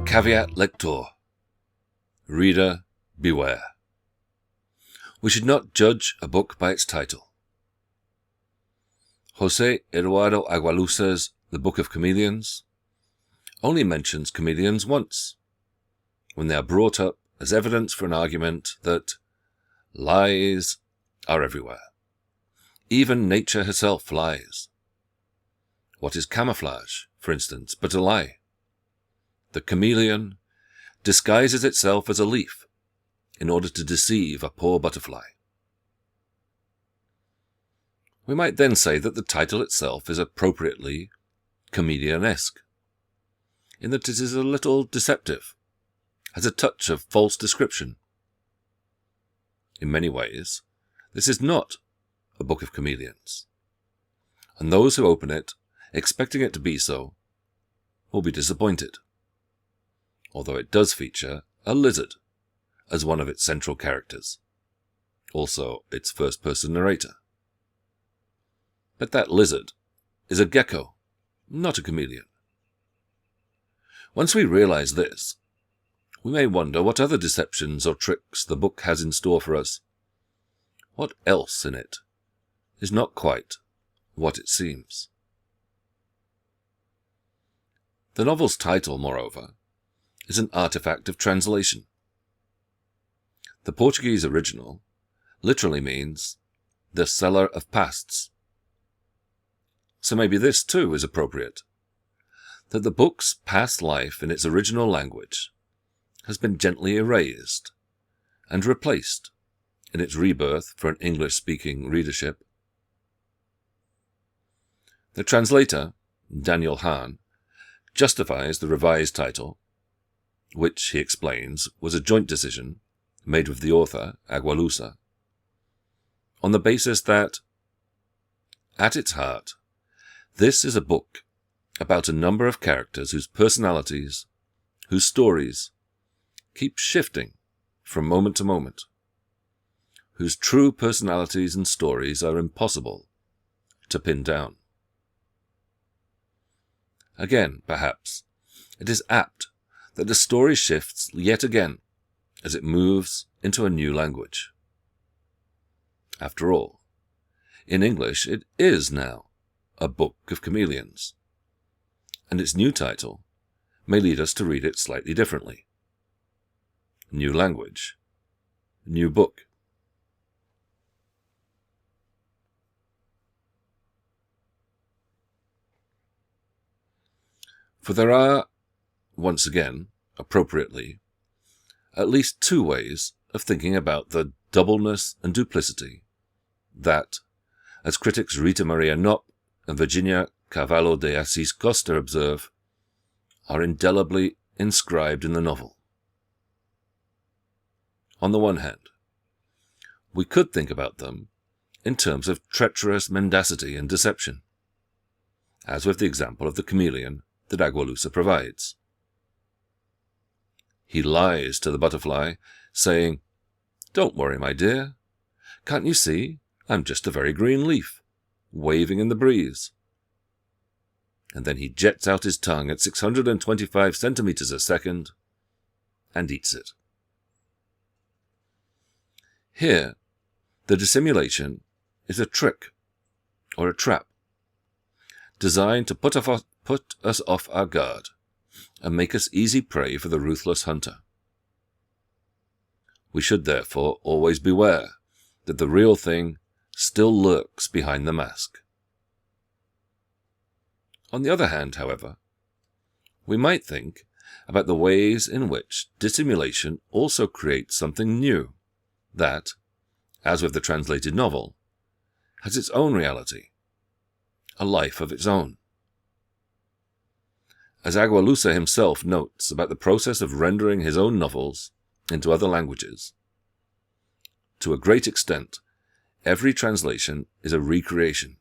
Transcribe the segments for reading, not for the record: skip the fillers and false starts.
Caveat lector. Reader, beware. We should not judge a book by its title. José Eduardo Agualusa's The Book of Chameleons only mentions chameleons once, when they are brought up as evidence for an argument that lies are everywhere. Even nature herself lies. What is camouflage, for instance, but a lie? The chameleon disguises itself as a leaf in order to deceive a poor butterfly. We might then say that the title itself is appropriately chameleonesque, in that it is a little deceptive, has a touch of false description. In many ways, this is not a book of chameleons, and those who open it, expecting it to be so, will be disappointed, although it does feature a lizard as one of its central characters, also its first-person narrator. But that lizard is a gecko, not a chameleon. Once we realize this, we may wonder what other deceptions or tricks the book has in store for us. What else in it is not quite what it seems? The novel's title, moreover, is an artifact of translation. The Portuguese original literally means the seller of pasts. So maybe this too is appropriate, that the book's past life in its original language has been gently erased and replaced in its rebirth for an English-speaking readership. The translator, Daniel Hahn, justifies the revised title, which, he explains, was a joint decision made with the author, Agualusa, on the basis that, at its heart, this is a book about a number of characters whose personalities, whose stories, keep shifting from moment to moment, whose true personalities and stories are impossible to pin down. Again, perhaps, it is apt that the story shifts yet again as it moves into a new language. After all, in English it is now a book of chameleons, and its new title may lead us to read it slightly differently. New language, new book. For there are, once again, appropriately, at least two ways of thinking about the doubleness and duplicity that, as critics Rita Maria Knopp and Virginia Carvalho de Assis Costa observe, are indelibly inscribed in the novel. On the one hand, we could think about them in terms of treacherous mendacity and deception, as with the example of the chameleon that Agualusa provides. He lies to the butterfly, saying, "Don't worry, my dear. Can't you see? I'm just a very green leaf, waving in the breeze." And then he jets out his tongue at 625 centimeters a second and eats it. Here, the dissimulation is a trick or a trap designed to put us off our guard and make us easy prey for the ruthless hunter. We should therefore always beware that the real thing still lurks behind the mask. On the other hand, however, we might think about the ways in which dissimulation also creates something new that, as with the translated novel, has its own reality, a life of its own. As Agualusa himself notes about the process of rendering his own novels into other languages, to a great extent, every translation is a recreation.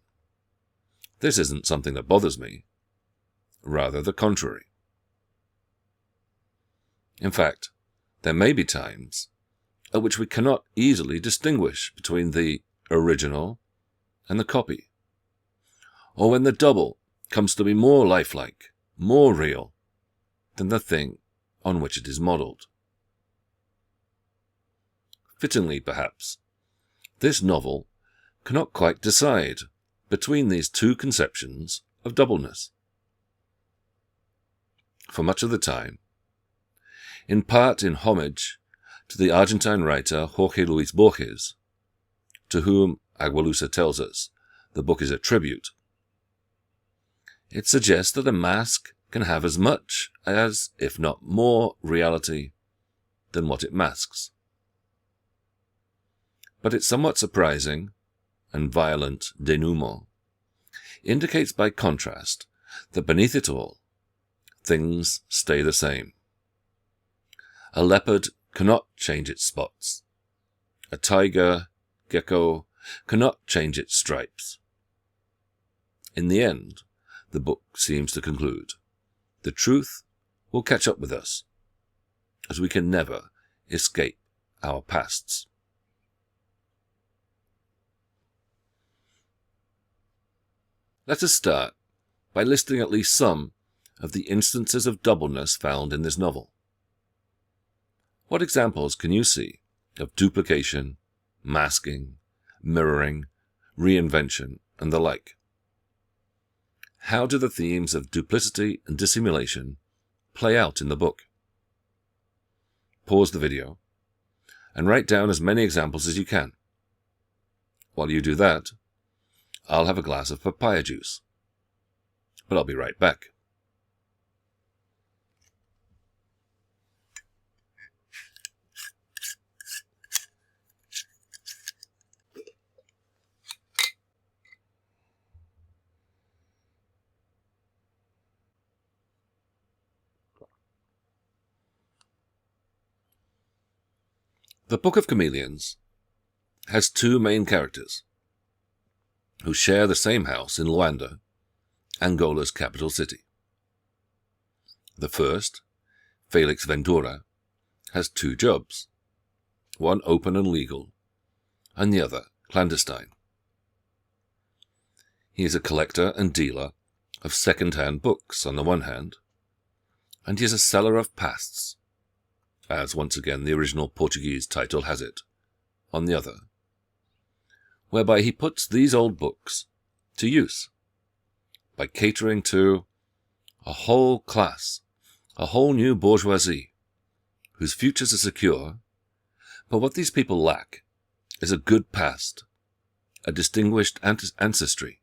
This isn't something that bothers me, rather the contrary. In fact, there may be times at which we cannot easily distinguish between the original and the copy, or when the double comes to be more lifelike, more real, than the thing on which it is modelled. Fittingly, perhaps, this novel cannot quite decide between these two conceptions of doubleness. For much of the time, in part in homage to the Argentine writer Jorge Luis Borges, to whom Agualusa tells us the book is a tribute, it suggests that a mask can have as much as, if not more, reality than what it masks. But its somewhat surprising and violent denouement indicates by contrast that beneath it all, things stay the same. A leopard cannot change its spots. A tiger, gecko, cannot change its stripes. In the end, the book seems to conclude, the truth will catch up with us, as we can never escape our pasts. Let us start by listing at least some of the instances of doubleness found in this novel. What examples can you see of duplication, masking, mirroring, reinvention, and the like? How do the themes of duplicity and dissimulation play out in the book? Pause the video and write down as many examples as you can. While you do that, I'll have a glass of papaya juice, but I'll be right back. The Book of Chameleons has two main characters who share the same house in Luanda, Angola's capital city. The first, Felix Ventura, has two jobs, one open and legal, and the other clandestine. He is a collector and dealer of second-hand books on the one hand, and he is a seller of pasts, as once again the original Portuguese title has it, on the other, whereby he puts these old books to use by catering to a whole class, a whole new bourgeoisie, whose futures are secure, but what these people lack is a good past, a distinguished ancestry,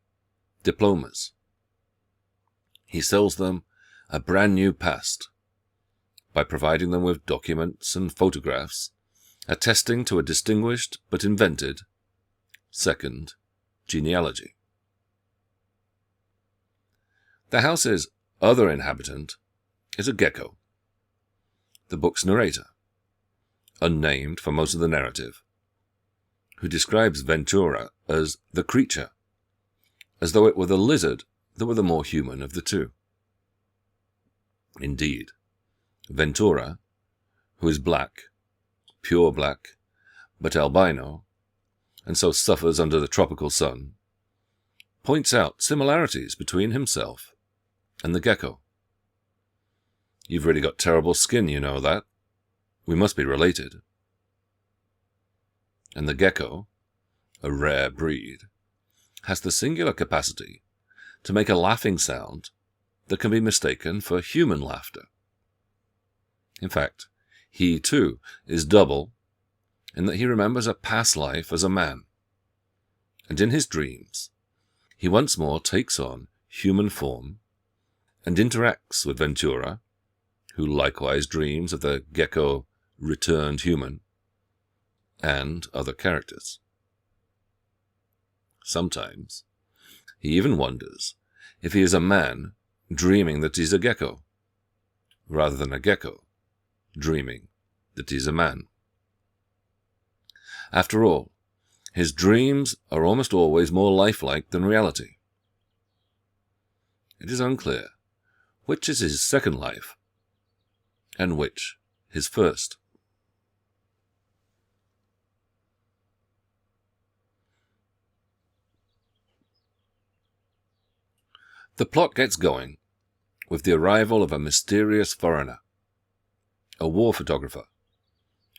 diplomas. He sells them a brand new past by providing them with documents and photographs attesting to a distinguished but invented second genealogy. The house's other inhabitant is a gecko, the book's narrator, unnamed for most of the narrative, who describes Ventura as the creature, as though it were the lizard that were the more human of the two. Indeed, Ventura, who is black, pure black, but albino, and so suffers under the tropical sun, points out similarities between himself and the gecko. You've really got terrible skin, you know that. We must be related. And the gecko, a rare breed, has the singular capacity to make a laughing sound that can be mistaken for human laughter. In fact, he too is double in that he remembers a past life as a man, and in his dreams he once more takes on human form and interacts with Ventura, who likewise dreams of the gecko returned human, and other characters. Sometimes he even wonders if he is a man dreaming that he's a gecko, rather than a gecko dreaming that he's a man. After all, his dreams are almost always more lifelike than reality. It is unclear which is his second life and which his first. The plot gets going with the arrival of a mysterious foreigner, a war photographer,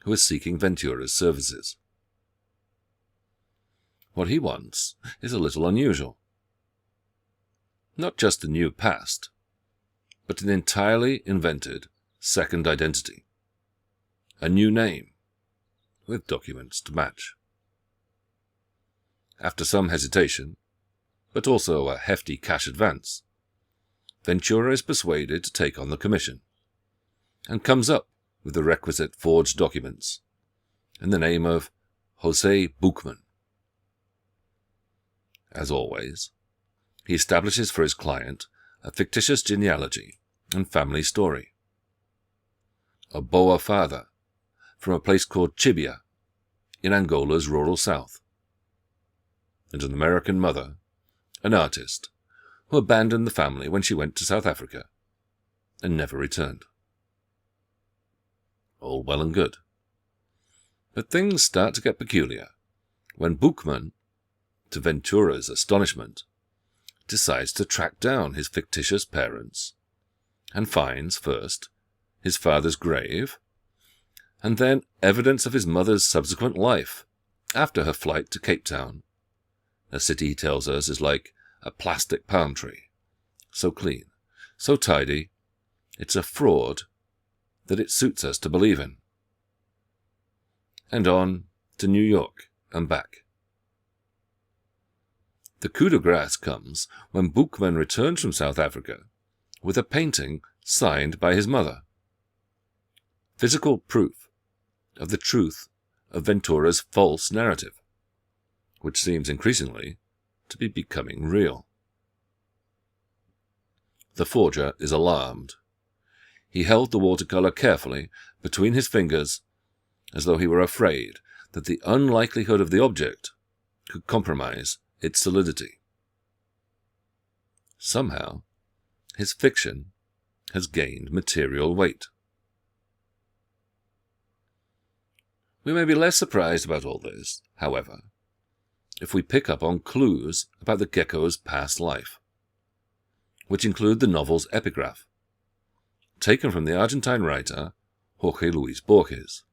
who is seeking Ventura's services. What he wants is a little unusual. Not just a new past, but an entirely invented second identity. A new name, with documents to match. After some hesitation, but also a hefty cash advance, Ventura is persuaded to take on the commission, and comes up with the requisite forged documents in the name of José Buchmann. As always, he establishes for his client a fictitious genealogy and family story. A Boer father from a place called Chibia in Angola's rural south, and an American mother, an artist, who abandoned the family when she went to South Africa and never returned. All well and good. But things start to get peculiar when Buchmann, to Ventura's astonishment, decides to track down his fictitious parents and finds, first, his father's grave, and then evidence of his mother's subsequent life after her flight to Cape Town. A city, he tells us, is like a plastic palm tree, so clean, so tidy, it's a fraud that it suits us to believe in. And on to New York and back. The coup de grace comes when Buchmann returns from South Africa with a painting signed by his mother. Physical proof of the truth of Ventura's false narrative, which seems increasingly to be becoming real. The forger is alarmed. He held the watercolor carefully between his fingers, as though he were afraid that the unlikelihood of the object could compromise its solidity. Somehow, his fiction has gained material weight. We may be less surprised about all this, however, if we pick up on clues about the gecko's past life, which include the novel's epigraph, taken from the Argentine writer Jorge Luis Borges.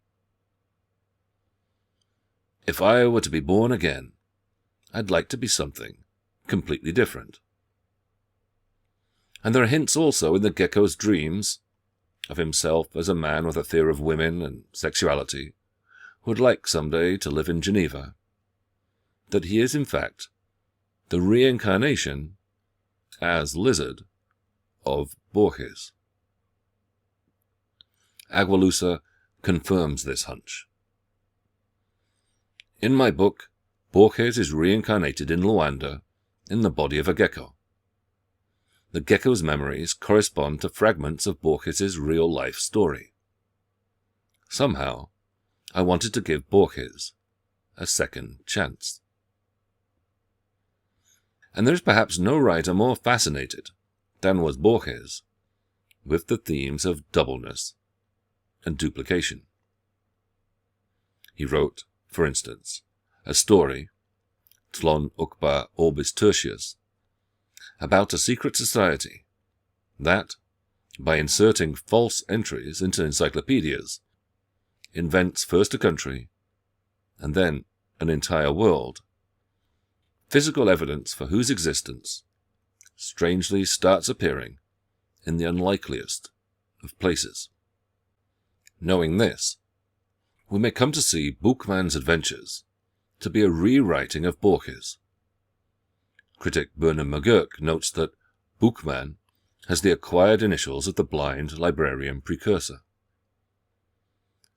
If I were to be born again, I'd like to be something completely different. And there are hints also in the gecko's dreams of himself as a man with a fear of women and sexuality, who would like someday to live in Geneva, that he is in fact the reincarnation, as lizard, of Borges. Agualusa confirms this hunch. In my book, Borges is reincarnated in Luanda in the body of a gecko. The gecko's memories correspond to fragments of Borges' real-life story. Somehow, I wanted to give Borges a second chance. And there is perhaps no writer more fascinated than was Borges with the themes of doubleness and duplication. He wrote, for instance, a story, Tlon Ukba Orbis Tertius, about a secret society that, by inserting false entries into encyclopedias, invents first a country, and then an entire world, physical evidence for whose existence strangely starts appearing in the unlikeliest of places. Knowing this, we may come to see Buchmann's adventures to be a rewriting of Borges. Critic Bernard McGurk notes that Buchmann has the acquired initials of the blind librarian precursor,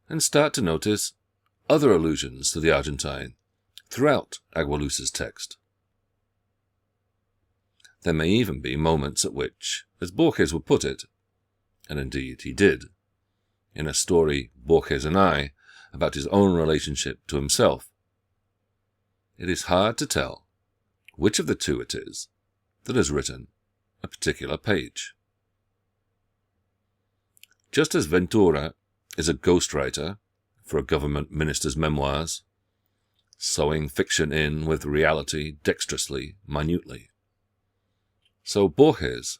and start to notice other allusions to the Argentine throughout Agualusa's text. There may even be moments at which, as Borges would put it, and indeed he did, in a story Borges and I, about his own relationship to himself, it is hard to tell which of the two it is that has written a particular page. Just as Ventura is a ghostwriter for a government minister's memoirs, sewing fiction in with reality dexterously, minutely, so Borges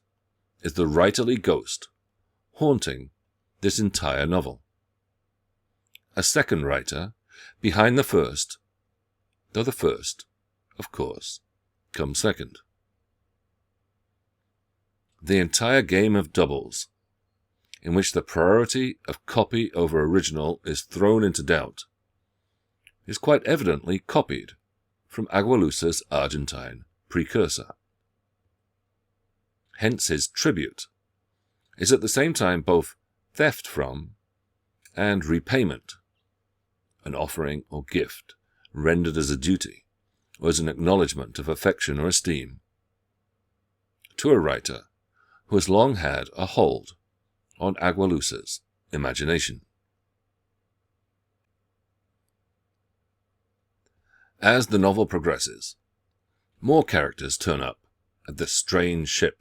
is the writerly ghost haunting this entire novel. A second writer behind the first, though the first, of course, comes second. The entire game of doubles, in which the priority of copy over original is thrown into doubt, is quite evidently copied from Agualusa's Argentine precursor. Hence his tribute is at the same time both theft from and repayment, an offering or gift rendered as a duty or as an acknowledgement of affection or esteem, to a writer who has long had a hold on Agualusa's imagination. As the novel progresses, more characters turn up at the strange ship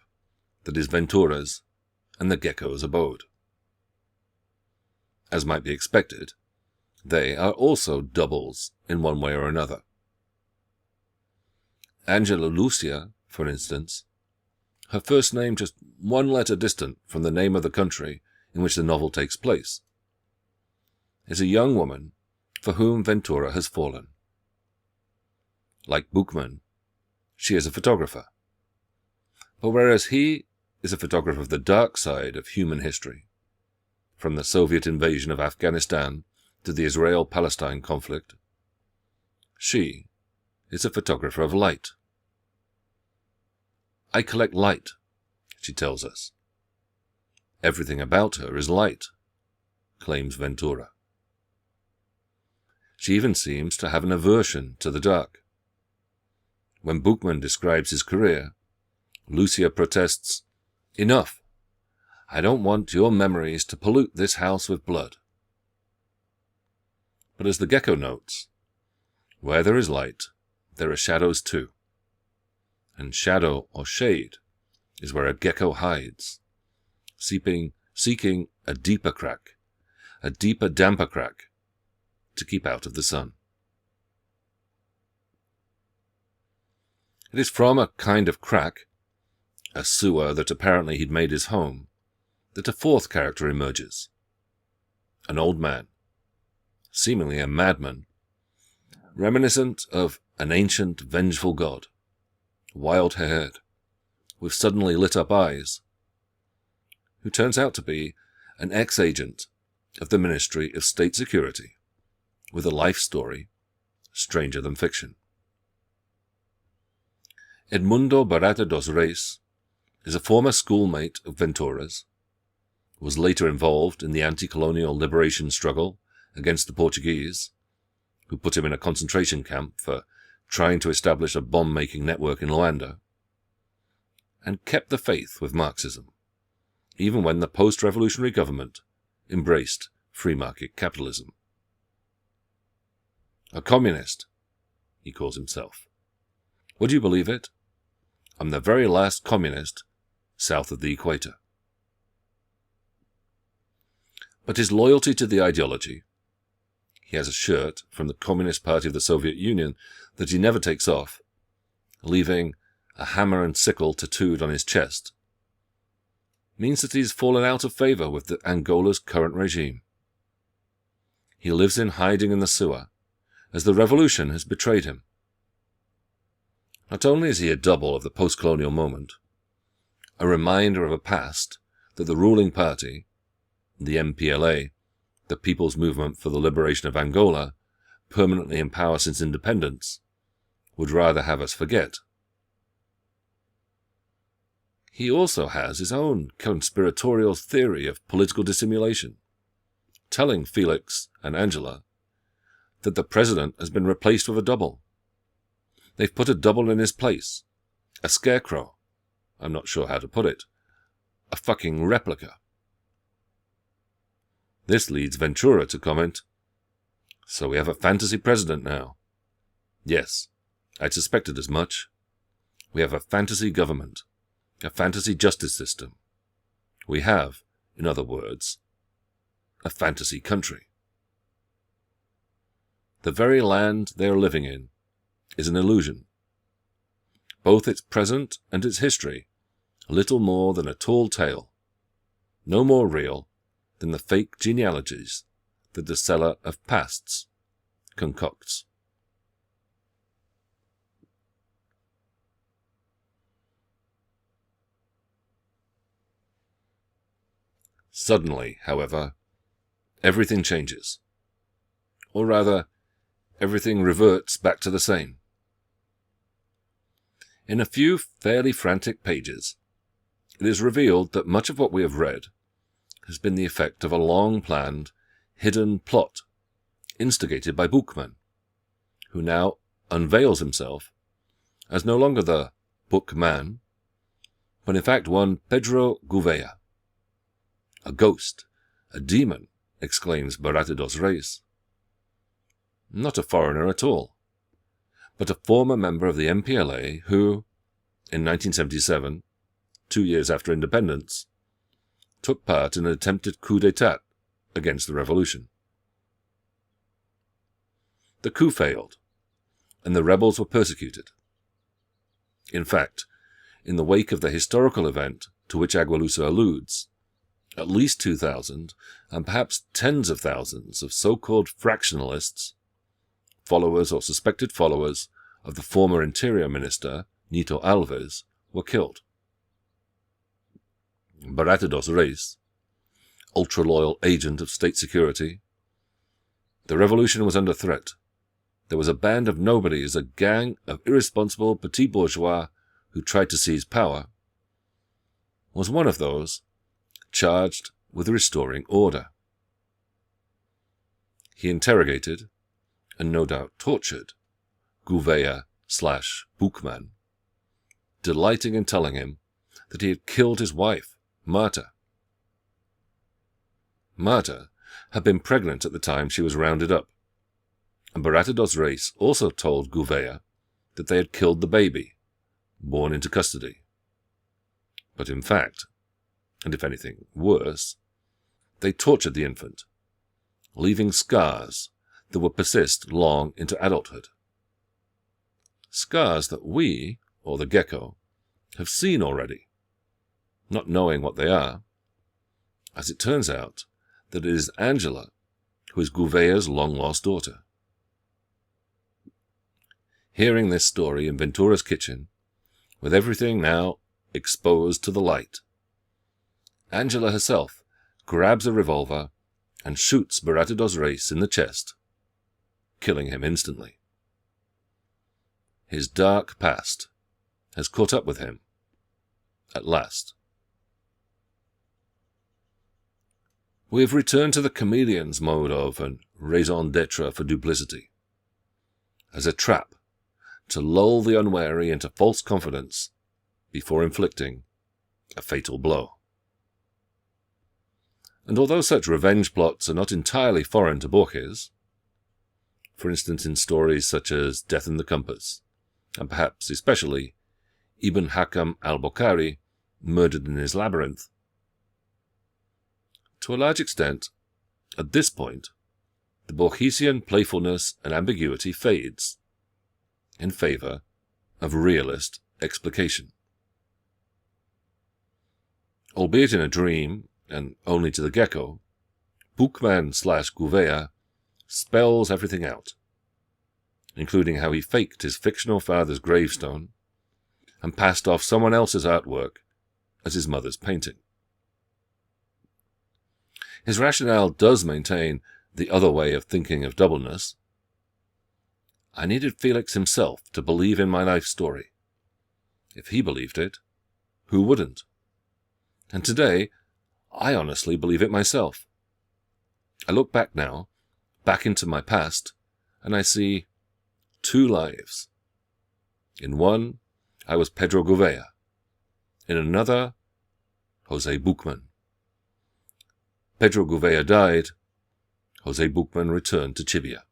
that is Ventura's and the gecko's abode. As might be expected, they are also doubles in one way or another. Angela Lucia, for instance, her first name just one letter distant from the name of the country in which the novel takes place, is a young woman for whom Ventura has fallen. Like Bookman, she is a photographer. But whereas he is a photographer of the dark side of human history, from the Soviet invasion of Afghanistan to the Israel-Palestine conflict, she is a photographer of light. I collect light, she tells us. Everything about her is light, claims Ventura. She even seems to have an aversion to the dark. When Bookman describes his career, Lucia protests, "Enough! I don't want your memories to pollute this house with blood." But as the gecko notes, where there is light, there are shadows too. And shadow or shade is where a gecko hides, seeking a deeper crack, a deeper, damper crack, to keep out of the sun. It is from a kind of crack, a sewer that apparently he'd made his home, that a fourth character emerges. An old man, seemingly a madman, reminiscent of an ancient, vengeful god, wild-haired, with suddenly lit-up eyes, who turns out to be an ex-agent of the Ministry of State Security, with a life story stranger than fiction. Edmundo Barata dos Reis is a former schoolmate of Ventura's, was later involved in the anti-colonial liberation struggle against the Portuguese, who put him in a concentration camp for trying to establish a bomb-making network in Luanda, and kept the faith with Marxism, even when the post-revolutionary government embraced free-market capitalism. A communist, he calls himself. Would you believe it? I'm the very last communist south of the equator. But his loyalty to the ideology, he has a shirt from the Communist Party of the Soviet Union that he never takes off, leaving a hammer and sickle tattooed on his chest, means that he's fallen out of favor with Angola's current regime. He lives in hiding in the sewer, as the revolution has betrayed him. Not only is he a double of the post-colonial moment, a reminder of a past that the ruling party, the MPLA, the People's Movement for the Liberation of Angola, permanently in power since independence, would rather have us forget. He also has his own conspiratorial theory of political dissimulation, telling Felix and Angela that the president has been replaced with a double. They've put a double in his place, a scarecrow, I'm not sure how to put it, a fucking replica. This leads Ventura to comment, "So we have a fantasy president now." Yes, I'd suspected as much. We have a fantasy government, a fantasy justice system. We have, in other words, a fantasy country. The very land they are living in is an illusion. Both its present and its history, little more than a tall tale, no more real than the fake genealogies that the seller of pasts concocts. Suddenly, however, everything changes. Or rather, everything reverts back to the same. In a few fairly frantic pages, it is revealed that much of what we have read has been the effect of a long-planned, hidden plot instigated by Bookman, who now unveils himself as no longer the Bookman, but in fact one Pedro Gouveia. A ghost, a demon, exclaims Barata dos Reis. Not a foreigner at all, but a former member of the MPLA who, in 1977, 2 years after independence, took part in an attempted coup d'état against the revolution. The coup failed, and the rebels were persecuted. In fact, in the wake of the historical event to which Agualusa alludes, at least 2,000, and perhaps tens of thousands of so-called fractionalists, followers or suspected followers of the former Interior Minister, Nito Alves, were killed. Barata dos Reis, ultra-loyal agent of state security. The revolution was under threat. There was a band of nobodies, a gang of irresponsible petits bourgeois who tried to seize power, was one of those charged with restoring order. He interrogated, and no doubt tortured, Gouveia/Bookman, delighting in telling him that he had killed his wife, Marta. Marta had been pregnant at the time she was rounded up, and Barata dos Reis also told Gouveia that they had killed the baby, born into custody. But in fact, and if anything worse, they tortured the infant, leaving scars that would persist long into adulthood. Scars that we, or the gecko, have seen already, not knowing what they are, as it turns out that it is Angela who is Gouveia's long-lost daughter. Hearing this story in Ventura's kitchen, with everything now exposed to the light, Angela herself grabs a revolver and shoots Barata dos Reis in the chest, killing him instantly. His dark past has caught up with him, at last. We have returned to the Chameleons mode of and raison d'etre for Duplicity, as a trap to lull the unwary into false confidence before inflicting a fatal blow. And although such revenge plots are not entirely foreign to Borges, for instance in stories such as Death in the Compass, and perhaps especially Ibn Hakam al-Bukhari, Murdered in His Labyrinth, to a large extent, at this point, the Borgesian playfulness and ambiguity fades in favour of realist explication. Albeit in a dream, and only to the gecko, Bookman/Gouveia spells everything out, including how he faked his fictional father's gravestone and passed off someone else's artwork as his mother's painting. His rationale does maintain the other way of thinking of doubleness. I needed Felix himself to believe in my life story. If he believed it, who wouldn't? And today, I honestly believe it myself. I look back now, back into my past, and I see 2 lives. In one, I was Pedro Gouveia. In another, José Bookman. Pedro Gouveia died. José Bookman returned to Chibia.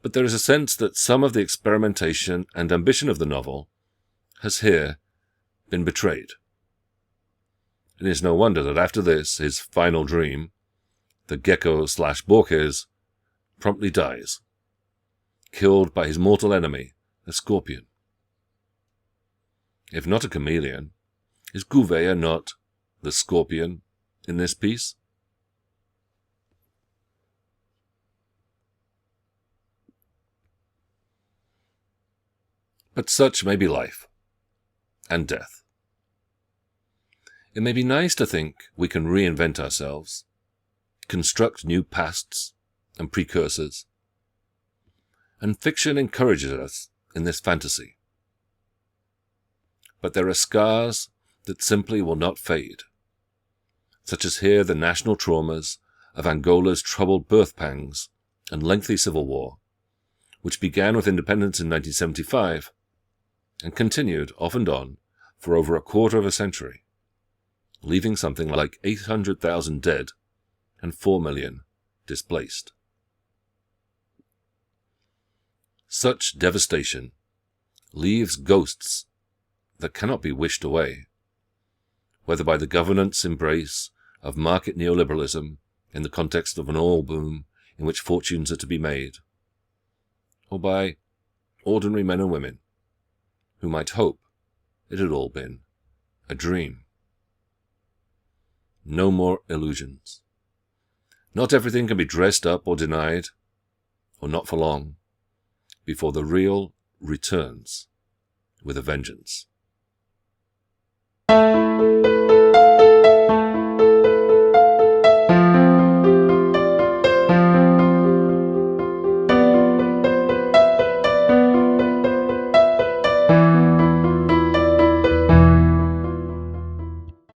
But there is a sense that some of the experimentation and ambition of the novel has here been betrayed. It is no wonder that after this, his final dream, the gecko/Borges, promptly dies, killed by his mortal enemy, a scorpion. If not a chameleon, is Gouveia not the scorpion in this piece? But such may be life and death. It may be nice to think we can reinvent ourselves, construct new pasts and precursors, and fiction encourages us in this fantasy. But there are scars that simply will not fade, such as here the national traumas of Angola's troubled birth pangs and lengthy civil war, which began with independence in 1975 and continued off and on for over a quarter of a century, leaving something like 800,000 dead and 4 million displaced. Such devastation leaves ghosts that cannot be wished away, whether by the governance embrace of market neoliberalism in the context of an oil boom in which fortunes are to be made, or by ordinary men and women who might hope it had all been a dream. No more illusions. Not everything can be dressed up or denied, or not for long, before the real returns with a vengeance.